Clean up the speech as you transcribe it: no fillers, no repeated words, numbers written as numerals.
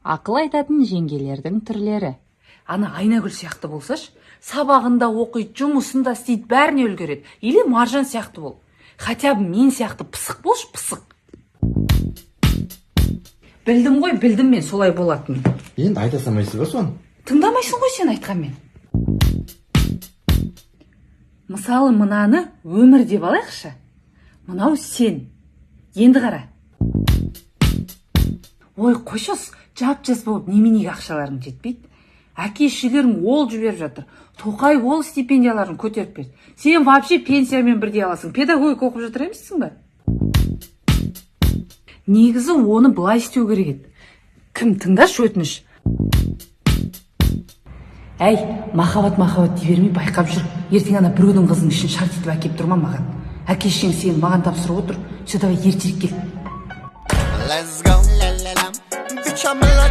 Ақыл айтатын жеңгелердің түрлері. Ана Айнагүл сияқты болсаш, сабағында оқиды, жұмысында істейді, бәріне үлгереді. Или Маржан сияқты бол. Хотя бы мен сияқты пысық болшы, пысық. Білдім ғой, білдім мен солай болатын. Енді айта салмайсыз ба соны? Тыңдамайсың ғой сен айтқанмен. Мысалы, мынаны өмір деп алайықшы. Мынау сен. Енді қара. Ой, қойшос, жап-жас болып неменеге ақшаларың жетпейді? Әке-шешелерің ол жіберіп жатыр. Тоқай ол стипендияларын көтеріп берді. Сен вообще пенсиямен бірдей аласың. Педагогика оқып жатыр емессің ба? Негізі оны былай істеу керек еді. Кім тыңдашы өтініш? Әй, махаббат дей бермей байқап жүр. Ертең ана біреудің қызының ішін шарт етіп әкеп тұрма маған. Әке-шешең сені маған тапсырып отыр. Все, давай ертерек кел. Let's go, la la la. Bitch, I'm a